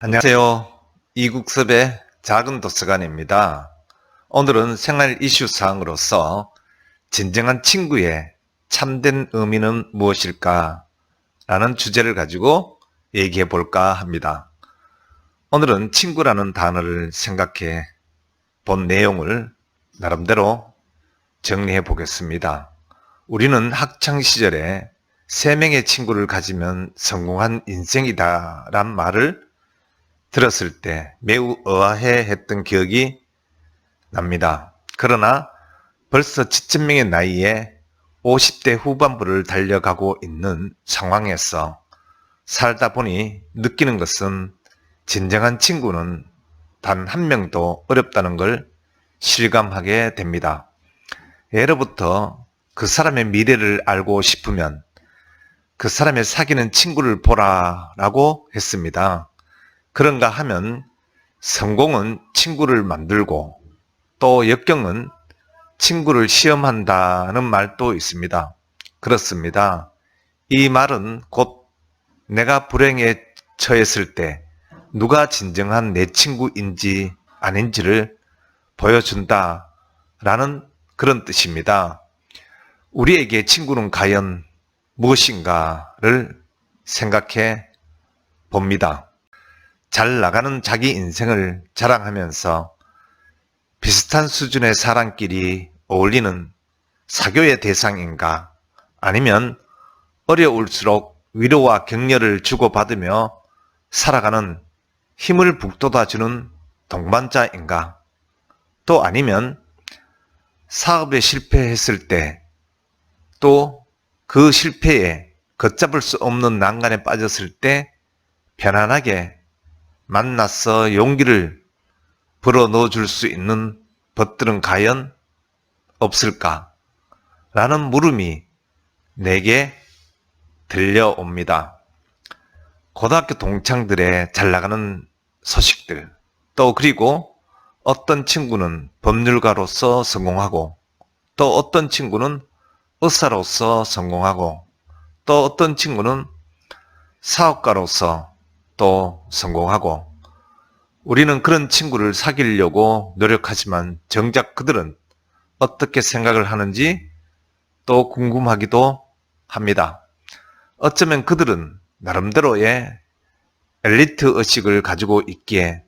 안녕하세요. 이국섭의 작은 도서관입니다. 오늘은 생활 이슈 사항으로서 진정한 친구의 참된 의미는 무엇일까? 라는 주제를 가지고 얘기해 볼까 합니다. 오늘은 친구라는 단어를 생각해 본 내용을 나름대로 정리해 보겠습니다. 우리는 학창 시절에 3명의 친구를 가지면 성공한 인생이다 란 말을 들었을 때 매우 의아해 했던 기억이 납니다. 그러나 벌써 지천명의 나이에 50대 후반부를 달려가고 있는 상황에서 살다 보니 느끼는 것은 진정한 친구는 단 한 명도 어렵다는 걸 실감하게 됩니다. 예로부터 그 사람의 미래를 알고 싶으면 그 사람의 사귀는 친구를 보라라고 했습니다. 그런가 하면 성공은 친구를 만들고 또 역경은 친구를 시험한다는 말도 있습니다. 그렇습니다. 이 말은 곧 내가 불행에 처했을 때 누가 진정한 내 친구인지 아닌지를 보여준다라는 그런 뜻입니다. 우리에게 친구는 과연 무엇인가를 생각해 봅니다. 잘 나가는 자기 인생을 자랑하면서 비슷한 수준의 사람끼리 어울리는 사교의 대상인가? 아니면 어려울수록 위로와 격려를 주고받으며 살아가는 힘을 북돋아주는 동반자인가? 또 아니면 사업에 실패했을 때 또 그 실패에 걷잡을 수 없는 난간에 빠졌을 때 편안하게 만나서 용기를 불어넣어 줄 수 있는 것들은 과연 없을까? 라는 물음이 내게 들려옵니다. 고등학교 동창들의 잘 나가는 소식들, 또 그리고 어떤 친구는 법률가로서 성공하고, 또 어떤 친구는 의사로서 성공하고, 또 어떤 친구는 사업가로서 또 성공하고, 우리는 그런 친구를 사귀려고 노력하지만 정작 그들은 어떻게 생각을 하는지 또 궁금하기도 합니다. 어쩌면 그들은 나름대로의 엘리트 의식을 가지고 있기에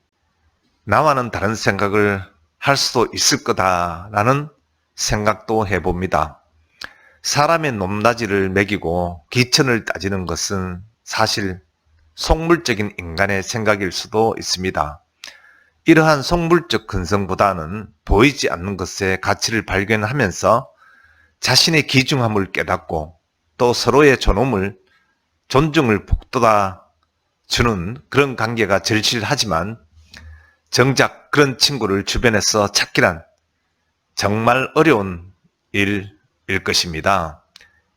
나와는 다른 생각을 할 수도 있을 거다라는 생각도 해봅니다. 사람의 높낮이를 매기고 기천을 따지는 것은 사실 속물적인 인간의 생각일 수도 있습니다. 이러한 속물적 근성보다는 보이지 않는 것의 가치를 발견하면서 자신의 귀중함을 깨닫고 또 서로의 존중을 북돋아 주는 그런 관계가 절실하지만 정작 그런 친구를 주변에서 찾기란 정말 어려운 일일 것입니다.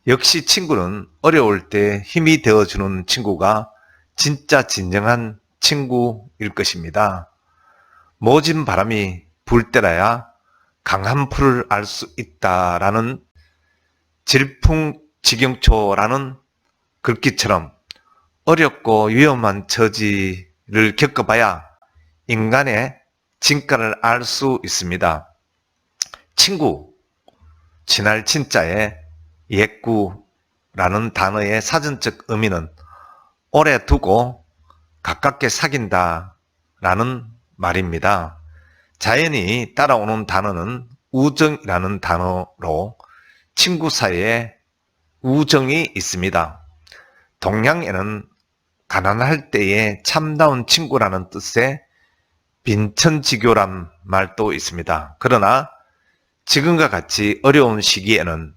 역시 친구는 어려울 때 힘이 되어주는 친구가 진짜 진정한 친구일 것입니다. 모진 바람이 불 때라야 강한 풀을 알 수 있다라는 질풍지경초라는 글귀처럼 어렵고 위험한 처지를 겪어봐야 인간의 진가를 알 수 있습니다. 친구, 친할 친자에 옛구라는 단어의 사전적 의미는 오래 두고 가깝게 사귄다라는 말입니다. 자연히 따라오는 단어는 우정이라는 단어로 친구 사이에 우정이 있습니다. 동양에는 가난할 때의 참다운 친구라는 뜻의 빈천지교란 말도 있습니다. 그러나 지금과 같이 어려운 시기에는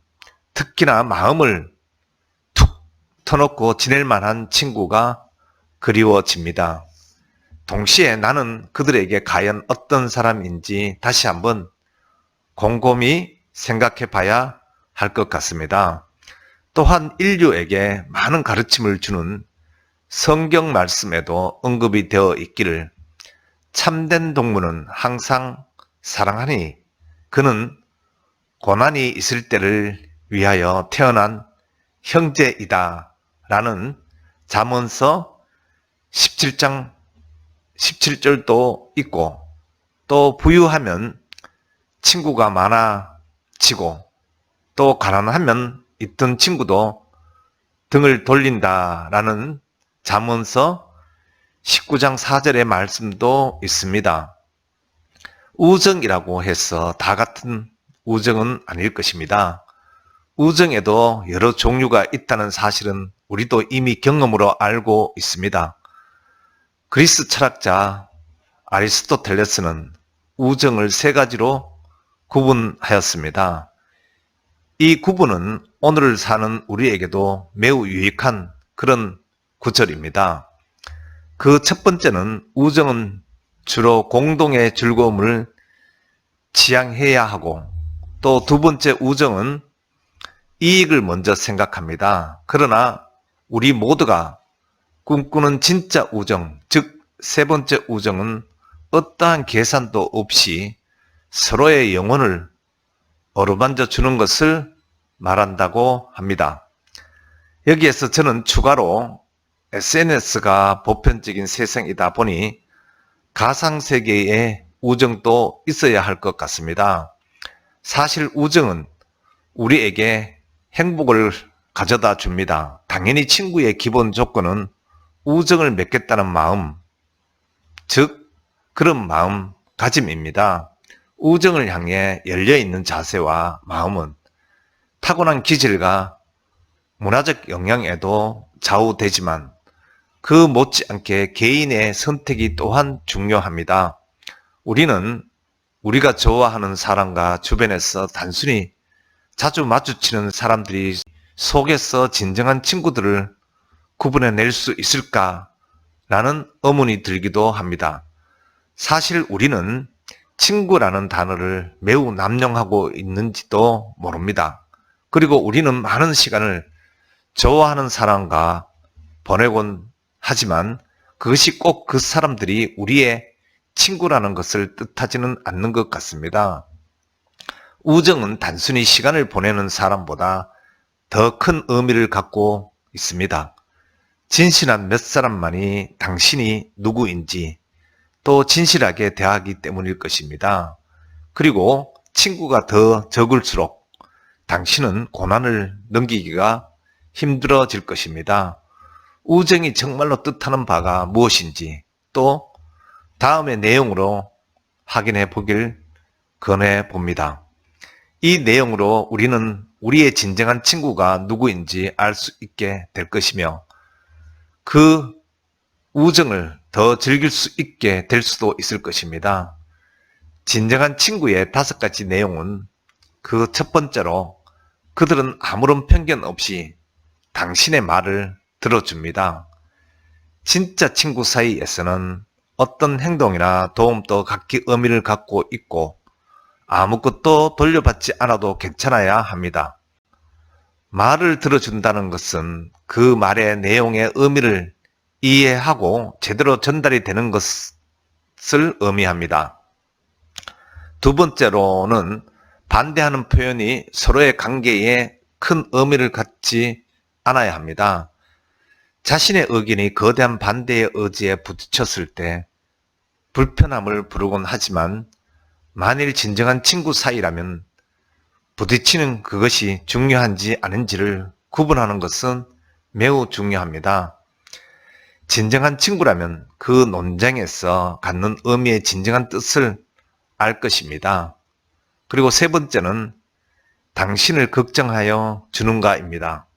특히나 마음을 툭 터놓고 지낼 만한 친구가 그리워집니다. 동시에 나는 그들에게 과연 어떤 사람인지 다시 한번 곰곰이 생각해 봐야 할 것 같습니다. 또한 인류에게 많은 가르침을 주는 성경 말씀에도 언급이 되어 있기를 참된 동무는 항상 사랑하니 그는 고난이 있을 때를 위하여 태어난 형제이다 라는 잠언서 17장 17절도 있고, 또 부유하면 친구가 많아지고, 또 가난하면 있던 친구도 등을 돌린다라는 잠언서 19장 4절의 말씀도 있습니다. 우정이라고 해서 다 같은 우정은 아닐 것입니다. 우정에도 여러 종류가 있다는 사실은 우리도 이미 경험으로 알고 있습니다. 그리스 철학자 아리스토텔레스는 우정을 세 가지로 구분하였습니다. 이 구분은 오늘을 사는 우리에게도 매우 유익한 그런 구절입니다. 그 첫 번째는 우정은 주로 공동의 즐거움을 지향해야 하고, 또 두 번째 우정은 이익을 먼저 생각합니다. 그러나 우리 모두가 꿈꾸는 진짜 우정, 즉 세 번째 우정은 어떠한 계산도 없이 서로의 영혼을 어루만져 주는 것을 말한다고 합니다. 여기에서 저는 추가로 SNS가 보편적인 세상이다 보니 가상세계의 우정도 있어야 할 것 같습니다. 사실 우정은 우리에게 행복을 가져다 줍니다. 당연히 친구의 기본 조건은 우정을 맺겠다는 마음, 즉 그런 마음가짐입니다. 우정을 향해 열려있는 자세와 마음은 타고난 기질과 문화적 영향에도 좌우되지만 그 못지않게 개인의 선택이 또한 중요합니다. 우리는 우리가 좋아하는 사람과 주변에서 단순히 자주 마주치는 사람들이 속에서 진정한 친구들을 구분해낼 수 있을까라는 의문이 들기도 합니다. 사실 우리는 친구라는 단어를 매우 남용하고 있는지도 모릅니다. 그리고 우리는 많은 시간을 좋아하는 사람과 보내곤 하지만 그것이 꼭 그 사람들이 우리의 친구라는 것을 뜻하지는 않는 것 같습니다. 우정은 단순히 시간을 보내는 사람보다 더 큰 의미를 갖고 있습니다. 진실한 몇 사람만이 당신이 누구인지 또 진실하게 대하기 때문일 것입니다. 그리고 친구가 더 적을수록 당신은 고난을 넘기기가 힘들어질 것입니다. 우정이 정말로 뜻하는 바가 무엇인지 또 다음의 내용으로 확인해 보길 권해 봅니다. 이 내용으로 우리는 우리의 진정한 친구가 누구인지 알 수 있게 될 것이며 그 우정을 더 즐길 수 있게 될 수도 있을 것입니다. 진정한 친구의 5가지 내용은 그 첫 번째로 그들은 아무런 편견 없이 당신의 말을 들어줍니다. 진짜 친구 사이에서는 어떤 행동이나 도움도 각기 의미를 갖고 있고 아무것도 돌려받지 않아도 괜찮아야 합니다. 말을 들어준다는 것은 그 말의 내용의 의미를 이해하고 제대로 전달이 되는 것을 의미합니다. 두 번째로는 반대하는 표현이 서로의 관계에 큰 의미를 갖지 않아야 합니다. 자신의 의견이 거대한 반대의 의지에 부딪혔을 때 불편함을 부르곤 하지만 만일 진정한 친구 사이라면 부딪히는 그것이 중요한지 아닌지를 구분하는 것은 매우 중요합니다. 진정한 친구라면 그 논쟁에서 갖는 의미의 진정한 뜻을 알 것입니다. 그리고 세 번째는 당신을 걱정하여 주는가입니다.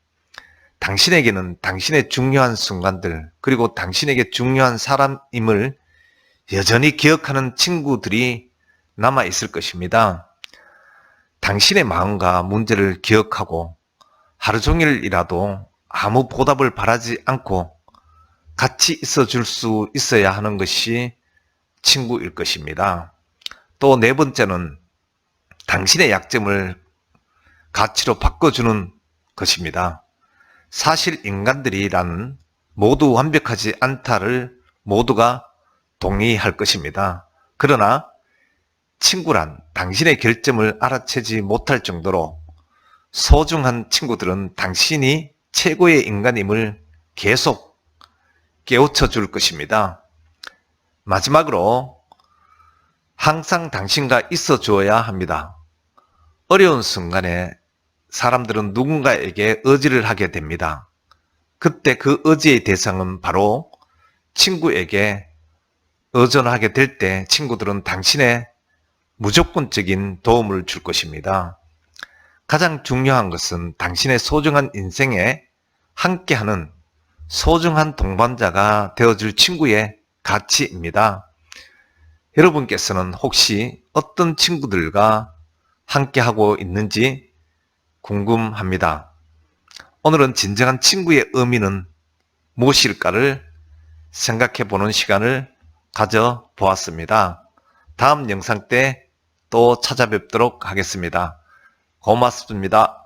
당신에게는 당신의 중요한 순간들 그리고 당신에게 중요한 사람임을 여전히 기억하는 친구들이 남아 있을 것입니다. 당신의 마음과 문제를 기억하고 하루 종일이라도 아무 보답을 바라지 않고 같이 있어 줄 수 있어야 하는 것이 친구일 것입니다. 또 네 번째는 당신의 약점을 가치로 바꿔주는 것입니다. 사실 인간들이란 모두 완벽하지 않다를 모두가 동의할 것입니다. 그러나 친구란 당신의 결점을 알아채지 못할 정도로 소중한 친구들은 당신이 최고의 인간임을 계속 깨우쳐 줄 것입니다. 마지막으로 항상 당신과 있어 주어야 합니다. 어려운 순간에 사람들은 누군가에게 의지를 하게 됩니다. 그때 그 의지의 대상은 바로 친구에게 의존하게 될 때 친구들은 당신의 무조건적인 도움을 줄 것입니다. 가장 중요한 것은 당신의 소중한 인생에 함께하는 소중한 동반자가 되어줄 친구의 가치입니다. 여러분께서는 혹시 어떤 친구들과 함께하고 있는지 궁금합니다. 오늘은 진정한 친구의 의미는 무엇일까를 생각해 보는 시간을 가져보았습니다. 다음 영상 때 또 찾아뵙도록 하겠습니다. 고맙습니다.